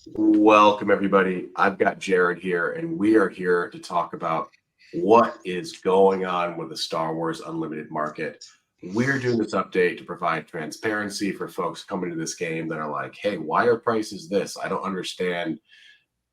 Welcome, everybody. I've got Jared here, and we are here to talk about what is going on with the Star Wars Unlimited market. We're doing this update to provide transparency for folks coming to this game that are like, hey, why are prices this? I don't understand.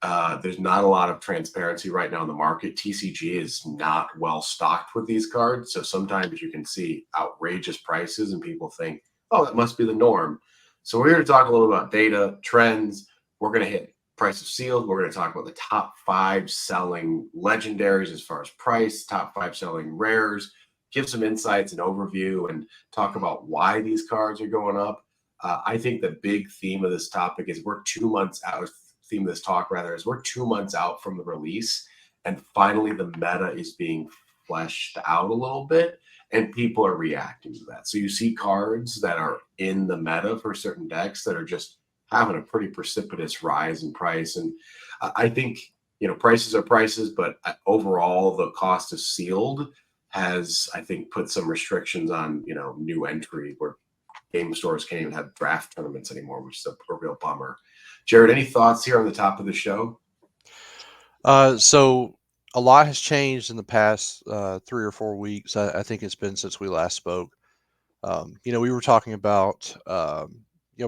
There's not a lot of transparency right now in the market. TCG is not well stocked with these cards. So sometimes you can see outrageous prices, and people think, oh, that must be the norm. So we're here to talk a little about data, trends. We're going to hit price of sealed. We're going to talk about the top 5 selling legendaries as far as price, top 5 selling rares, give some insights and overview, and talk about why these cards are going up. I think the big theme of this topic is we're 2 months out. Theme of this talk rather is we're 2 months out from the release, and finally the meta is being fleshed out a little bit, and people are reacting to that. So you see cards that are in the meta for certain decks that are just having a pretty precipitous rise in price. And I think, prices are prices, but overall the cost of sealed has, I think, put some restrictions on new entry, where game stores can't even have draft tournaments anymore, which is a real bummer. Jared, any thoughts here on the top of the show? So a lot has changed in the past 3 or 4 weeks. I think it's been since we last spoke. We were talking about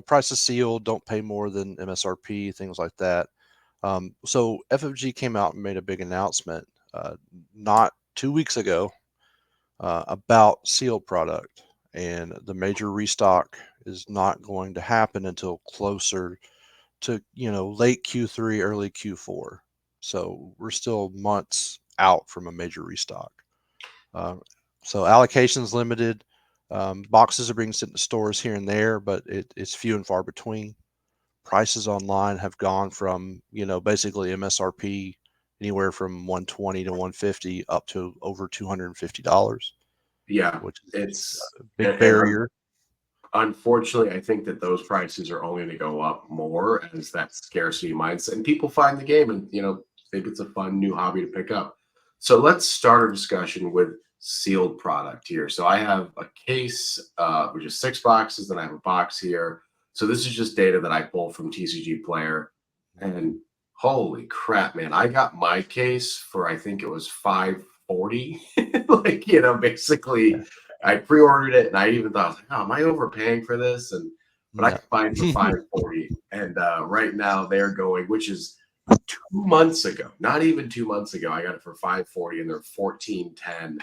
prices sealed, don't pay more than MSRP, things like that. So FFG came out and made a big announcement not 2 weeks ago about sealed product, and the major restock is not going to happen until closer to late Q3, early Q4. So we're still months out from a major restock. Uh, so allocations limited. Boxes are being sent to stores here and there, but it's few and far between. Prices online have gone from basically MSRP anywhere from 120 to 150 up to over $250, Yeah, which is it's a big and barrier. unfortunately, I think that those prices are only going to go up more as that scarcity mindset, and people find the game and think it's a fun new hobby to pick up. So let's start our discussion with sealed product here. So I have a case, which is 6 boxes, then I have a box here. So this is just data that I pulled from TCG Player, and holy crap, man! I got my case for, I think it was 540. Like, basically I pre-ordered it, and I even thought, like, oh, am I overpaying for this? But I No. could find for 540, and right now they're going, which is 2 months ago, not even 2 months ago, I got it for 540, and they're 1410.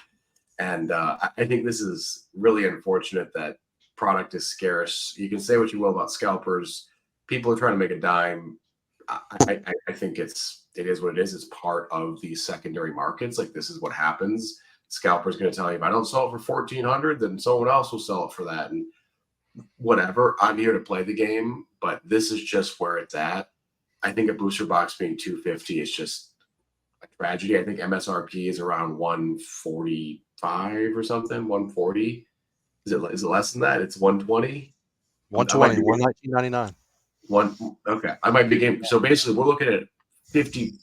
And I think this is really unfortunate that product is scarce. You can say what you will about scalpers; people are trying to make a dime. I think it is what it is. It's part of these secondary markets. Like, this is what happens. Scalper's going to tell you, if I don't sell it for 1400, then someone else will sell it for that. And whatever, I'm here to play the game, but this is just where it's at. I think a booster box being 250 is just a tragedy. I think MSRP is around 145 or something, 140. Is it less than that? It's 120. I might 120, be 119.99. one. Okay, I might be game. So basically, we're looking at 50,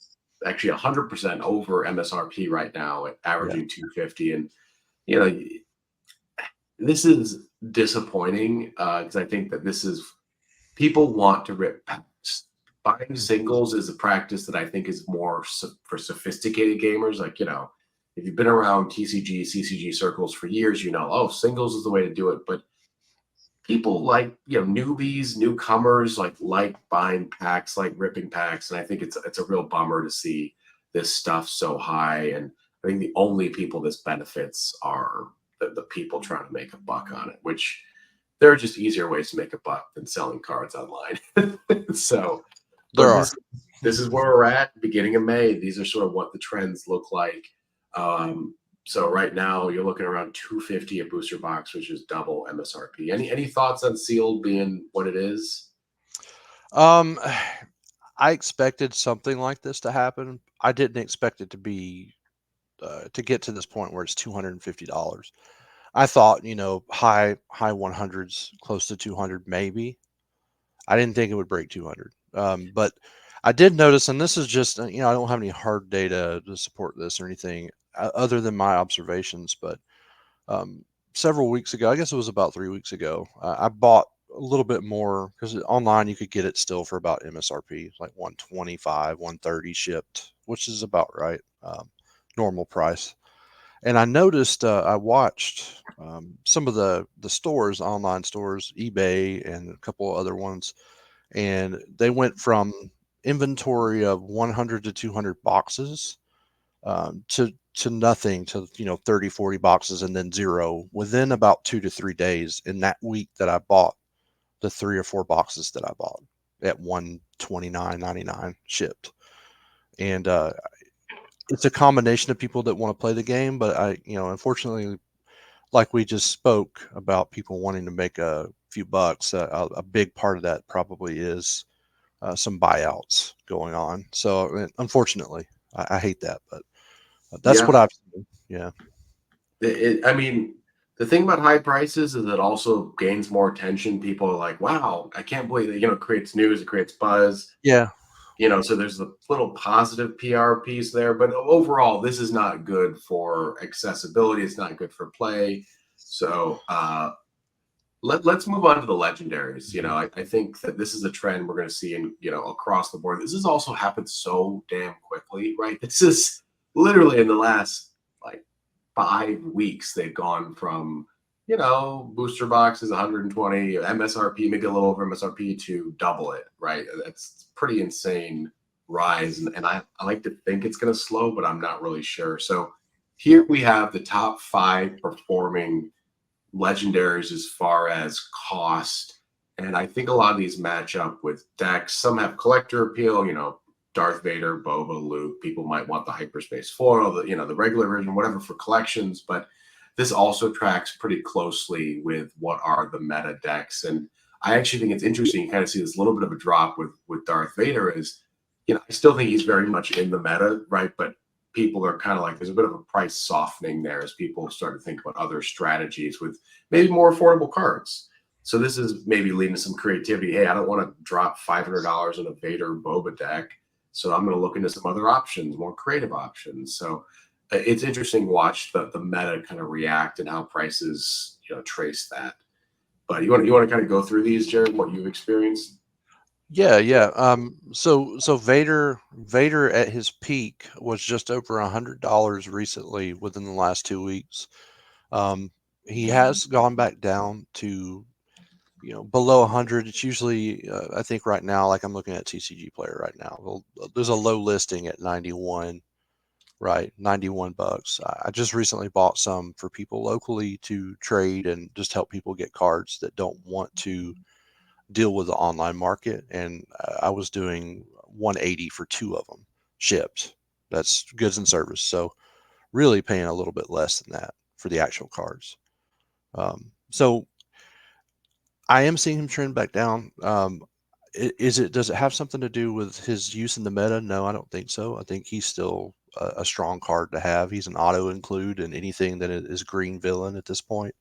actually 100% over MSRP right now, at Yeah. averaging 250. And you know, this is disappointing because I think that this is, people want to rip packs. Buying singles is a practice that I think is more for sophisticated gamers. Like, if you've been around TCG, CCG circles for years, oh, singles is the way to do it. But people like, newbies, newcomers, like buying packs, like ripping packs. And I think it's a real bummer to see this stuff so high. And I think the only people this benefits are the people trying to make a buck on it, which there are just easier ways to make a buck than selling cards online. So, There but are. this is where we're at, beginning of May. These are sort of what the trends look like. Um, so right now you're looking around 250 a booster box, which is double MSRP. Any thoughts on sealed being what it is? Um, I expected something like this to happen. I didn't expect it to be to get to this point where it's $250. I thought, high 100s, close to 200 maybe. I didn't think it would break 200. But I did notice, and this is just, I don't have any hard data to support this or anything other than my observations, but um, several weeks ago, I guess it was about 3 weeks ago, I bought a little bit more because online you could get it still for about MSRP, like 125, 130 shipped, which is about right, normal price. And I noticed, I watched some of the stores, online stores, eBay, and a couple of other ones, and they went from inventory of 100 to 200 boxes to nothing, to 30, 40 boxes, and then zero within about 2 to 3 days in that week that I bought the 3 or 4 boxes that I bought at 129.99 shipped. And it's a combination of people that want to play the game, but unfortunately, like we just spoke about, people wanting to make a few bucks. A big part of that probably is some buyouts going on. So unfortunately, I hate that, but that's what Yeah. I've seen. Yeah. I mean, the thing about high prices is it also gains more attention. People are like, wow, I can't believe that, it creates news, it creates buzz. Yeah. So there's a little positive PR piece there, but overall, this is not good for accessibility. It's not good for play. So let's move on to the legendaries. I think that this is a trend we're going to see across the board. This has also happened so damn quickly, right? This is literally in the last like 5 weeks. They've gone from booster boxes 120 MSRP, maybe a little over MSRP, to double it, right? That's pretty insane rise, and I like to think it's going to slow, but I'm not really sure. So here we have the top 5 performing legendaries as far as cost. And I think a lot of these match up with decks. Some have collector appeal, Darth Vader, Boba, Luke. People might want the hyperspace foil, the regular version, whatever, for collections. But this also tracks pretty closely with what are the meta decks. And I actually think it's interesting. You kind of see this little bit of a drop with Darth Vader. Is I still think he's very much in the meta, right? But people are kind of like, there's a bit of a price softening there as people start to think about other strategies with maybe more affordable cards. So this is maybe leading to some creativity. Hey, I don't want to drop $500 in a Vader Boba deck, so I'm going to look into some other options, more creative options. So it's interesting to watch the meta kind of react and how prices trace that. But you want to kind of go through these, Jared, what you've experienced? Yeah, yeah. So Vader at his peak was just over $100 recently within the last 2 weeks. Um, he has gone back down to below 100. It's usually, I think right now, like I'm looking at TCG Player right now. Well, there's a low listing at 91, right? 91 bucks. I just recently bought some for people locally to trade and just help people get cards that don't want to deal with the online market. And I was doing 180 for 2 of them shipped. That's goods and service. So really paying a little bit less than that for the actual cards. So I am seeing him trend back down. Does it have something to do with his use in the meta? No, I don't think so. I think he's still a strong card to have. He's an auto include in anything that is green villain at this point.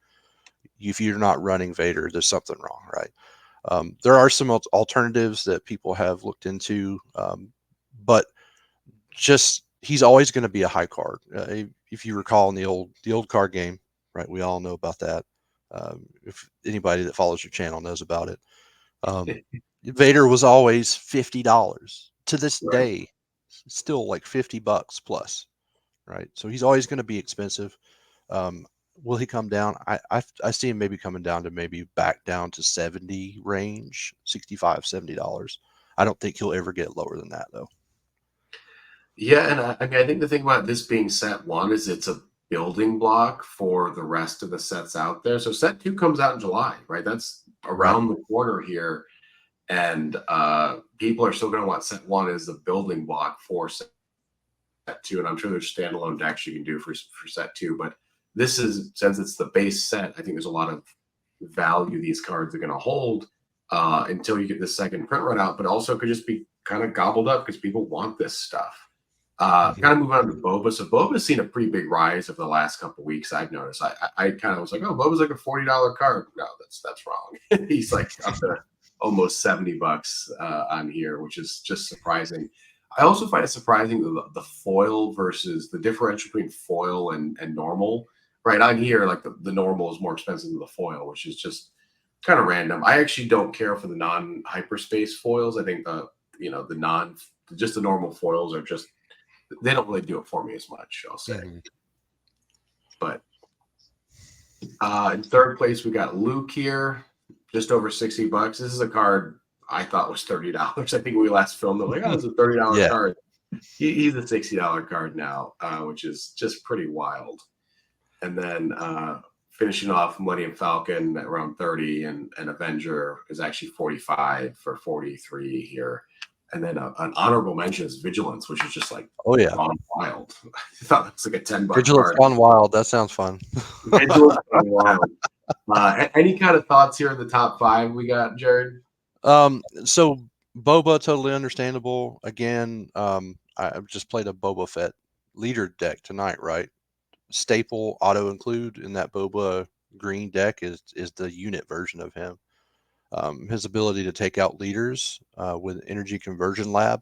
If you're not running Vader, there's something wrong, right? There are some alternatives that people have looked into, but just he's always going to be a high card. If you recall in the old card game, right? We all know about that. If anybody that follows your channel knows about it, Vader was always $50 to this Right. day, still like $50 plus, right? So he's always going to be expensive. Um, will he come down? I see him maybe coming down to maybe back down to 70 range, 65, $70. I don't think he'll ever get lower than that though. Yeah, and I mean, I think the thing about this being set 1 is it's a building block for the rest of the sets out there. So set 2 comes out in July, right? That's Right. around the corner here, and people are still going to want set 1 as the building block for set 2. And I'm sure there's standalone decks you can do for set 2, but this is, since it's the base set, I think there's a lot of value these cards are going to hold until you get the second print run out, but also could just be kind of gobbled up because people want this stuff. Mhm. Kind of move on to Boba. So Boba's seen a pretty big rise over the last couple of weeks. I've noticed. I kind of was like, oh, Boba's like a $40 card. No, that's wrong. He's like up to almost $70 on here, which is just surprising. I also find it surprising the foil versus the differential between foil and normal. Right on here, like the normal is more expensive than the foil, which is just kind of random. I actually don't care for the non-hyperspace foils. I think the non just the normal foils are just they don't really do it for me as much, I'll say. Mhm. But in third place we got Luke here, just over $60. This is a card I thought was $30. I think when we last filmed it, like, oh, it's a $30 Yeah. card. He's a $60 card now, which is just pretty wild. And then finishing off Millennium Falcon at around 30, and Avenger is actually 45 for 43 here. And then an honorable mention is Vigilance, which is just like Oh yeah. gone wild. I thought it was like a $10 Vigilance card. Gone Wild. That sounds fun. Vigilance gone wild. Any kind of thoughts here in the top five we got, Jared? So Boba, totally understandable. Again, I've just played a Boba Fett leader deck tonight, right? Staple auto include in that Boba green deck is the unit version of him. His ability to take out leaders with Energy Conversion Lab.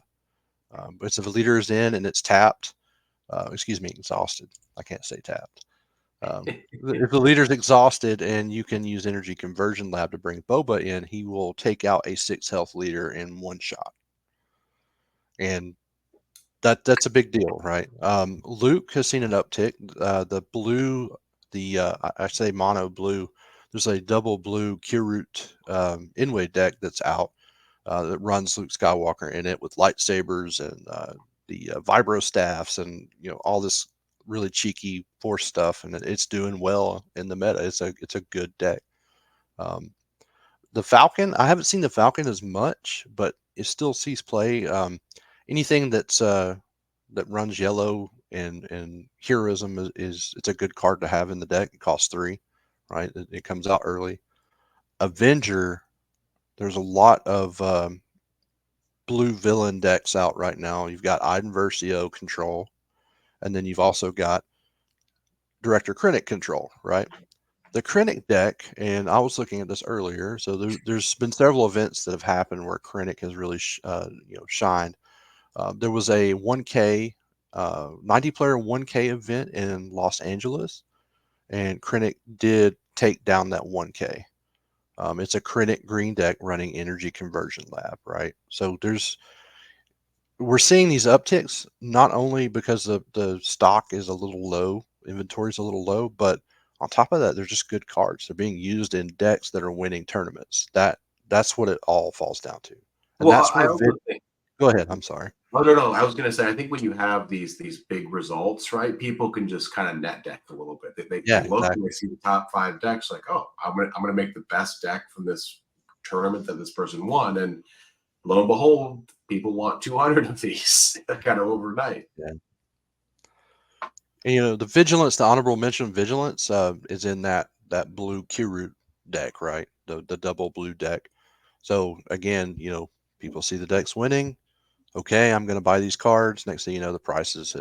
But if a leader is in and it's tapped, excuse me, exhausted. I can't say tapped. If the leader's exhausted and you can use Energy Conversion Lab to bring Boba in, he will take out a 6 health leader in one shot. And that's a big deal, right? Luke has seen an uptick. The blue, I say mono blue. There's a double blue Curute Inway deck that's out that runs Luke Skywalker in it with lightsabers and the vibro staffs and all this really cheeky force stuff, and it's doing well in the meta. It's a good deck. Um, the Falcon, I haven't seen the Falcon as much, but it still sees play. Anything that runs yellow and heroism is it's a good card to have in the deck. It costs 3, right? It comes out early. Avenger, there's a lot of blue villain decks out right now. You've got Iden Versio control, and then you've also got Director Krennic control, right? The Krennic deck, and I was looking at this earlier. So there's been several events that have happened where Krennic has really shined. There was a 1K 90 player 1K event in Los Angeles, and Krennic did take down that 1K. It's a Krennic green deck running Energy Conversion Lab, right? So we're seeing these upticks not only because the stock is a little low, inventory is a little low, but on top of that, they're just good cards. They're being used in decks that are winning tournaments. That's what it all falls down to, and Well, that's I where also think. go ahead. I'm sorry. Oh, no. I was going to say, I think when you have these big results, right, people can just kind of net deck a little bit. They Yeah, look and they exactly. see the top 5 decks, like, oh, I'm gonna make the best deck from this tournament that this person won, and lo and behold, people want 200 of these kind of overnight. Yeah. And, the vigilance, the honorable mention vigilance, is in that blue Kirut deck, right? The double blue deck. So again, people see the decks winning. Okay, I'm going to buy these cards. Next thing you know, the prices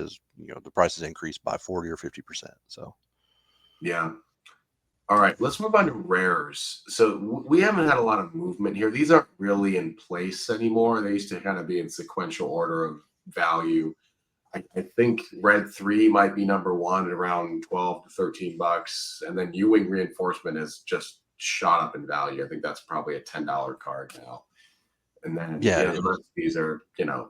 increased by 40 or 50%. So Yeah. All right, let's move on to rares. So we haven't had a lot of movement here. These aren't really in place anymore. They used to kind of be in sequential order of value. I think Red 3 might be number one at around 12 to $13. And then Ewing Reinforcement has just shot up in value. I think that's probably a $10 card now. And then, yeah, the rest of these are, $7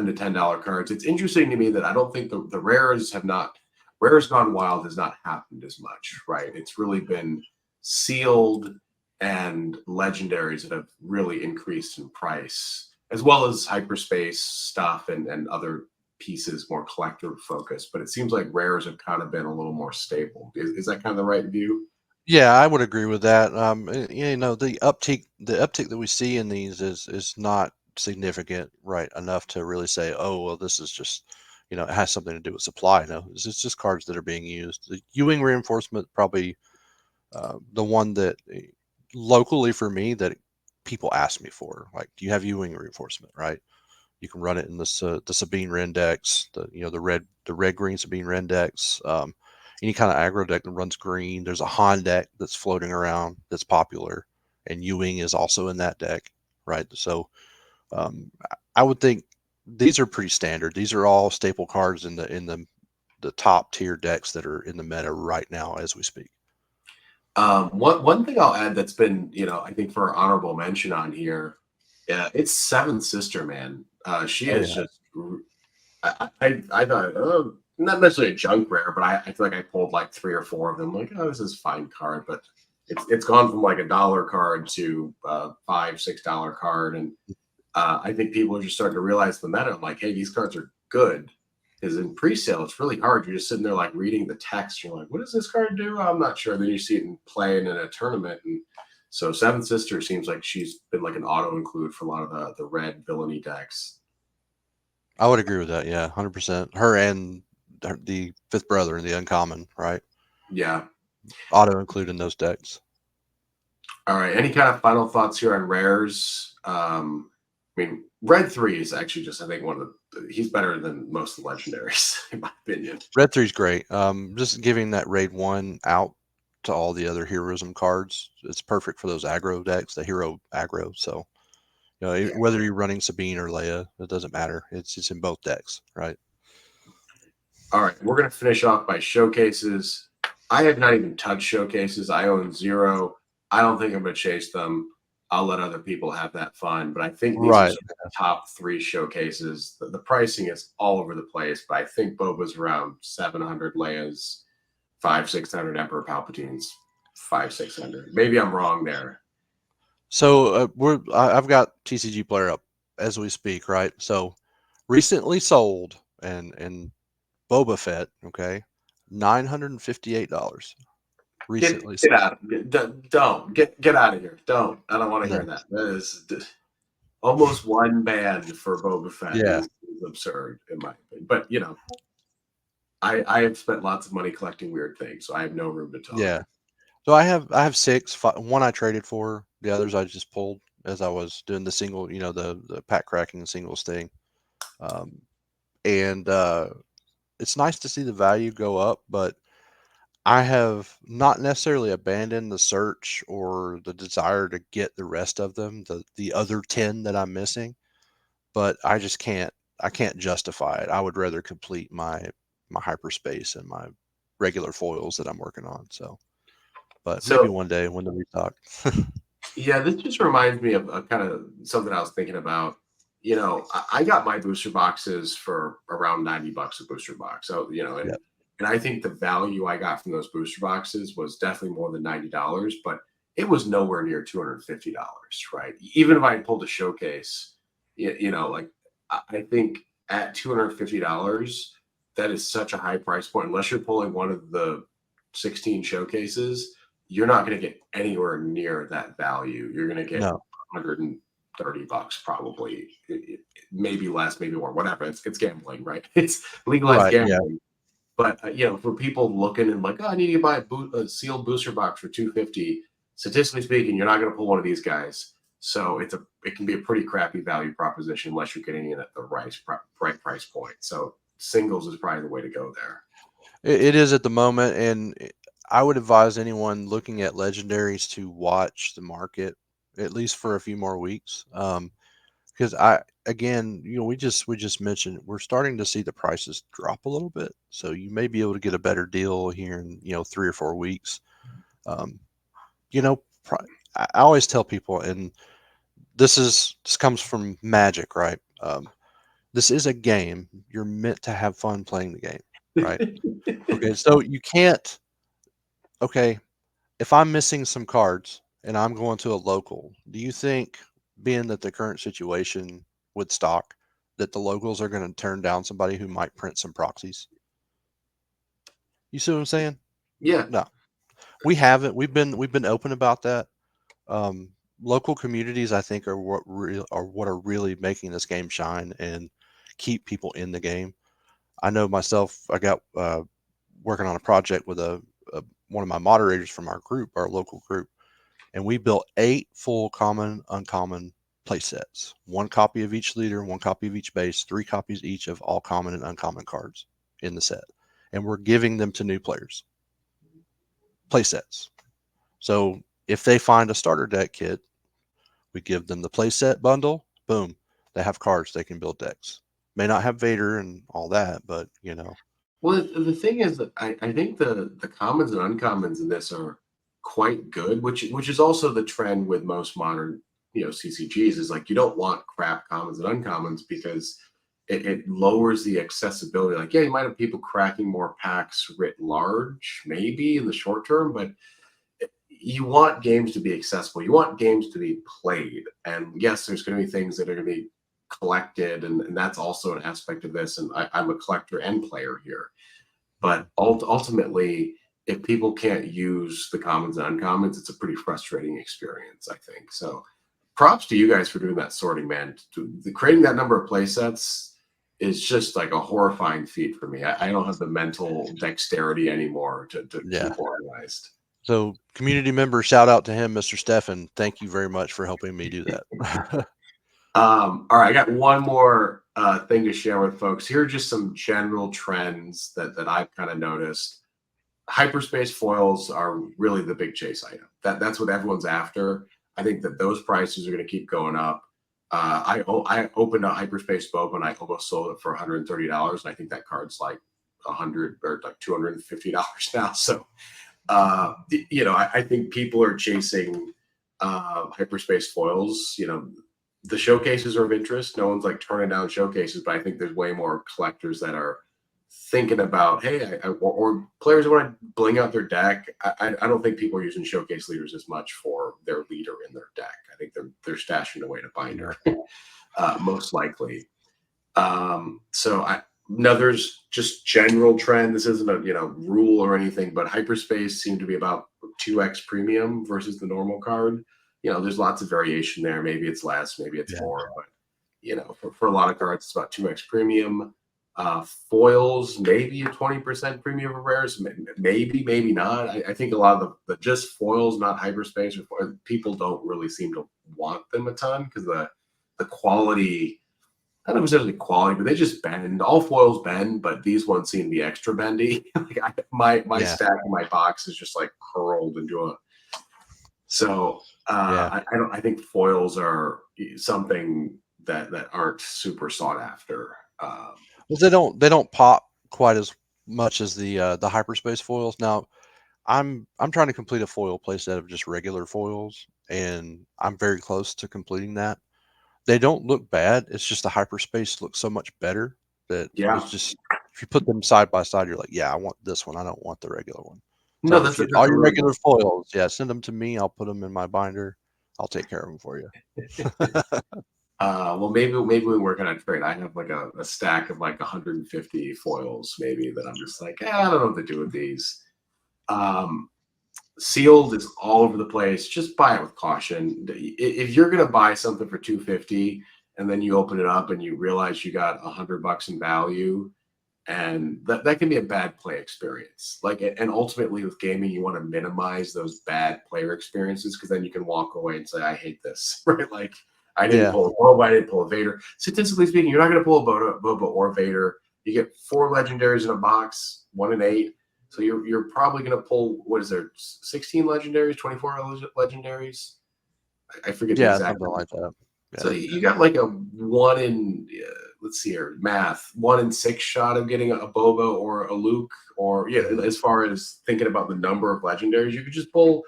to $10 cards. It's interesting to me that I don't think the rares gone wild has not happened as much, right? It's really been sealed and legendaries that have really increased in price, as well as hyperspace stuff and other pieces more collector focused. But it seems like rares have kind of been a little more stable. Is that kind of the right view? yeah, I would agree with that. The uptick that we see in these is not significant, right? Enough to really say, oh, well, this is just, it has something to do with supply. No, it's just cards that are being used. The Ewing Reinforcement probably the one that locally for me that people ask me for. Like, do you have Ewing Reinforcement? Right? You can run it in the Sabine Rendex, the red green Sabine Rendex. Any kind of aggro deck that runs green. There's a Han deck that's floating around that's popular, and Ewing is also in that deck, right? So I would think these are pretty standard. These are all staple cards in the top tier decks that are in the meta right now as we speak. One thing I'll add that's been, I think for honorable mention on here, yeah, it's Seventh Sister, man. She Oh is yeah. just. I thought, oh, not necessarily a junk rare, but I feel like I pulled like three or four of them. Like, oh, this is a fine card, but it's gone from like $1 card to $5, $6 card, and I think people are just starting to realize the meta. I'm like, hey, these cards are good. Because in pre-sale, it's really hard. You're just sitting there like reading the text. You're like, what does this card do? I'm not sure. Then you see it in playing in a tournament. And so Seventh Sister seems like she's been like an auto include for a lot of the red villainy decks. I would agree with that. Yeah, 100%. Her and the fifth brother in the uncommon, right? Yeah. Auto include in those decks. All right. Any kind of final thoughts here on rares? I mean, Red 3 is actually just, I think, he's better than most of the legendaries, in my opinion. Red 3's great. Just giving that raid 1 out to all the other heroism cards. It's perfect for those aggro decks, the hero aggro. So, Yeah. whether you're running Sabine or Leia, it doesn't matter. It's in both decks, right? All right. We're going to finish off by showcases. I have not even touched showcases. I own 0. I don't think I'm going to chase them. I'll let other people have that fun. But I think these are Right. sort of the top 3 showcases. The pricing is all over the place, but I think Boba's around 700 Leia's, 500-600 Emperor Palpatine's, 500-600. Maybe I'm wrong there. So I've got TCG player up as we speak, right? So recently sold and Boba Fett, okay, $958. Recently Get sold. out. Don't get out of here. Don't. I don't want to No. hear that. That is almost one band for Boba Fett Yeah. is absurd in my opinion. But I have spent lots of money collecting weird things, so I have no room to talk. Yeah. So I have six. One I traded for. The others I just pulled as I was doing the single, the pack cracking singles thing. Um, and it's nice to see the value go up, but I have not necessarily abandoned the search or the desire to get the rest of them, the other 10 that I'm missing, but I just can't. I can't justify it. I would rather complete my hyperspace and my regular foils that I'm working on. So, but maybe So one day when the restock. yeah, this just reminds me of kind of something I was thinking about. I got my booster boxes for around $90 a booster box. So, Yeah. and I think the value I got from those booster boxes was definitely more than $90, but it was nowhere near $250, right? Even if I had pulled a showcase, like I think at $250, that is such a high price point, unless you're pulling one of the 16 showcases, you're not going to get anywhere near that value. You're going to get No. $130 probably, maybe less, maybe more, whatever. It's gambling, right? It's legalized Right. Yeah. gambling. But for people looking and like, oh, I need to buy a sealed booster box for 250. Statistically speaking, you're not going to pull one of these guys. So it can be a pretty crappy value proposition unless you're getting in at the right price point. So singles is probably the way to go there. It is at the moment, and I would advise anyone looking at legendaries to watch the market at least for a few more weeks. Because again, we just mentioned we're starting to see the prices drop a little bit, so you may be able to get a better deal here in 3 or 4 weeks. Um, you know, I always tell people, and this comes from Magic, right? This is a game. You're meant to have fun playing the game, right? Okay, so you can't. Okay, if I'm missing some cards and I'm going to a local, do you think, being that the current situation with stock, that the locals are going to turn down somebody who might print some proxies? You see what I'm saying? Yeah. No, we haven't. We've been open about that. Um, Local communities, I think, are what are really making this game shine and keep people in the game. I know myself. I got working on a project with a one of my moderators from our group, our local group, and we built 8 full common, uncommon play sets. 1 copy of each leader, 1 copy of each base, 3 copies each of all common and uncommon cards in the set. And we're giving them to new players. Play sets. So if they find a starter deck kit, we give them the play set bundle. Boom. They have cards they can build decks. May not have Vader and all that, but. Well, the thing is that I think the commons and uncommons in this are quite good, which is also the trend with most modern, CCGs, is like you don't want crap commons and uncommons because it lowers the accessibility. Like, yeah, you might have people cracking more packs writ large, maybe in the short term, but you want games to be accessible. You want games to be played. And yes, there's going to be things that are going to be collected, and that's also an aspect of this. And I'm a collector and player here. But ultimately, if people can't use the commons and uncommons, it's a pretty frustrating experience, I think. So props to you guys for doing that sorting, man. Creating that number of play sets is just like a horrifying feat for me. I don't have the mental dexterity anymore to Yeah. keep organized. So community member, shout out to him, Mr. Stefan. Thank you very much for helping me do that. All right, I got one more thing to share with folks. Here are just some general trends that I've kind of noticed. Hyperspace foils are really the big chase item. That's what everyone's after. I think that those prices are going to keep going up. I opened a hyperspace boba and I almost sold it for $130, and I think that card's like 100 or like $250 now. So I think people are chasing hyperspace foils. The showcases are of interest. No one's like turning down showcases, but I think there's way more collectors that are thinking about, hey, or players that want to bling out their deck. I don't think people are using showcase leaders as much for their leader in their deck. I think they're stashing away to binder, most likely. Another's just general trend. This isn't a rule or anything, but hyperspace seemed to be about 2x premium versus the normal card. There's lots of variation there. Maybe it's less, maybe it's more, but for a lot of cards, it's about 2x premium. Foils, maybe a 20% premium for rares, maybe not. I think a lot of the just foils, not hyperspace, or people don't really seem to want them a ton because the quality. I don't know if it's necessarily quality, but they just bend. All foils bend, but these ones seem to be extra bendy. My stack in my box is just like curled into a. So I think foils are something that aren't super sought after. Well, they don't pop quite as much as the hyperspace foils. Now, I'm trying to complete a foil playset of just regular foils, and I'm very close to completing that. They don't look bad. It's just the hyperspace looks so much better that Yeah, it's just if you put them side by side, you're like, yeah, I want this one. I don't want the regular one. no, So that's if you that's all a your really regular foils, yeah, send them to me. I'll put them in my binder. I'll take care of them for you. well, maybe we work on a trade. I have like a stack of like 150 foils, maybe that I'm just like, I don't know what to do with these. Um, Sealed is all over the place. Just buy it with caution. If you're gonna buy something for 250 and then you open it up and you realize you got $100 in value, and that can be a bad play experience. Like, and ultimately with gaming, you want to minimize those bad player experiences because then you can walk away and say, I hate this, right? Like, I didn't Yeah, pull a Boba, I didn't pull a Vader. Statistically speaking, you're not going to pull a Boba or Vader. You get 4 legendaries in a box, 1 in 8. So you're probably going to pull, what is there, 16 legendaries, 24 legendaries? I forget the yeah, exact something like that. so Yeah, you got like a one in, let's see here, math, 1 in 6 shot of getting a Boba or a Luke, or mhm. as far as thinking about the number of legendaries, you could just pull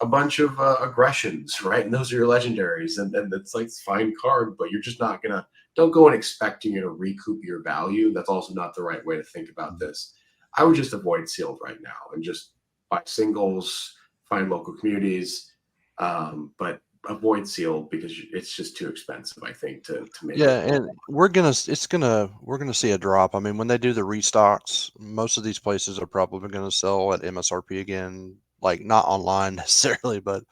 a bunch of aggressions, right? And those are your legendaries, and it's like fine card, but you're just not gonna. Don't go in expecting you to recoup your value. That's also not the right way to think about this. I would just avoid sealed right now and just buy singles, find local communities, but avoid sealed because it's just too expensive, I think, to make Yeah, it. and we're gonna see a drop. I mean, when they do the restocks, most of these places are probably gonna sell at MSRP again. Like not online necessarily, but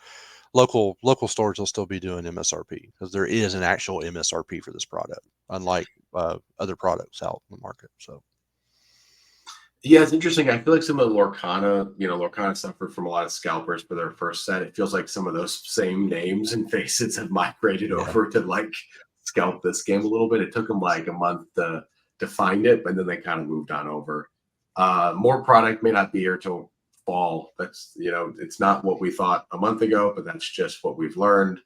local stores will still be doing MSRP because there is an actual MSRP for this product, unlike other products out in the market. So Yeah, it's interesting. I feel like some of the Lorcana suffered from a lot of scalpers for their first set. It feels like some of those same names and faces have migrated yeah, over to like scalp this game a little bit. It took them like a month to find it, but then they kind of moved on over. More product may not be here till fall. That's it's not what we thought a month ago, but that's just what we've learned.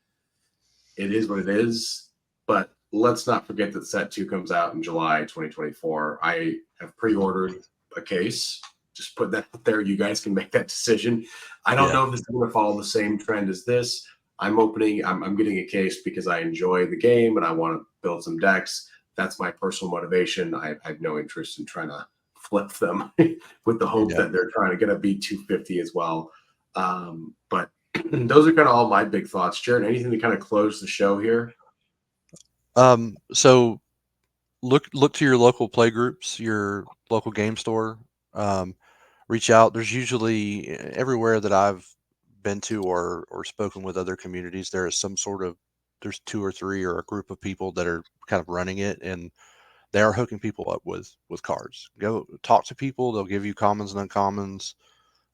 It is what it is. But let's not forget that set 2 comes out in July 2024. I have pre-ordered a case just put that out there. You guys can make that decision. I don't Yeah. know if this is going to follow the same trend as this. I'm getting a case because I enjoy the game and I want to build some decks. That's my personal motivation. I have no interest in trying to flip them with the hope Yeah. that they're trying to get a B250 as well. But those are kind of all my big thoughts. Jared, anything to kind of close the show here? So look to your local play groups, your local game store. Um, Reach out. There's usually everywhere that I've been to or spoken with other communities, there is some sort of there's two or three or a group of people that are kind of running it, and they are hooking people up with cards. Go talk to people. They'll give you commons and uncommons.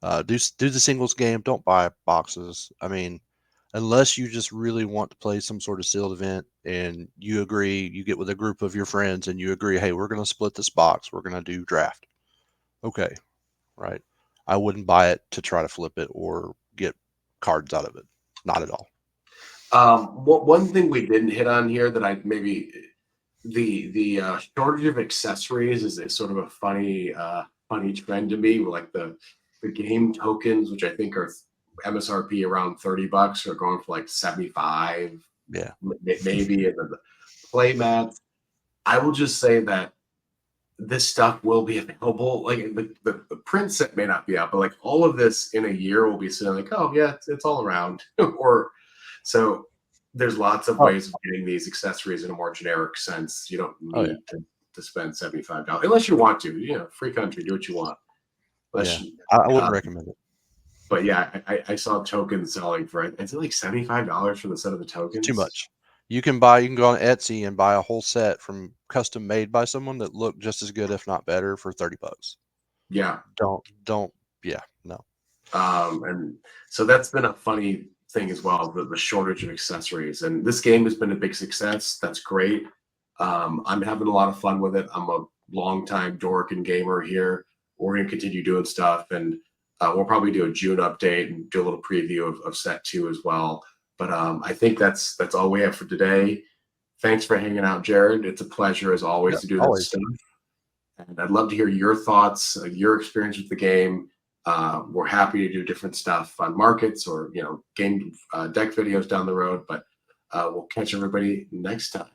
Do the singles game. Don't buy boxes. I mean, unless you just really want to play some sort of sealed event and you agree, you get with a group of your friends and you agree, hey, we're going to split this box. We're going to do draft. Okay, right. I wouldn't buy it to try to flip it or get cards out of it. Not at all. One thing we didn't hit on here that I maybe the shortage of accessories is sort of a funny trend to me. Like the game tokens, which I think are MSRP around $30, are going for like 75, Yeah. maybe. And the play mats. I will just say that this stuff will be available. Like the print set may not be out, but like all of this in a year will be sitting like, oh yeah, it's all around. Or so there's lots of Oh, ways of getting these accessories in a more generic sense. You don't oh yeah. need to spend $75 unless you want to. You know, free country, do what you want. Yeah. Unless, I wouldn't uh, recommend it. but yeah, I saw tokens selling for it's like $75 for the set of the It's too tokens. much. You can go on Etsy and buy a whole set from custom made by someone that look just as good, if not better, for $30. Yeah, Don't, yeah, no. and so that's been a funny thing as well, the shortage of accessories. And this game has been a big success. That's great. I'm having a lot of fun with it. I'm a longtime dork and gamer here. We're going to continue doing stuff, and we'll probably do a June update and do a little preview of set two as well. But I think that's all we have for today. Thanks for hanging out, Jared. It's a pleasure as always Yeah, to do this always. stuff. And I'd love to hear your thoughts, your experience with the game. We're happy to do different stuff on markets or game deck videos down the road. But we'll catch everybody next time.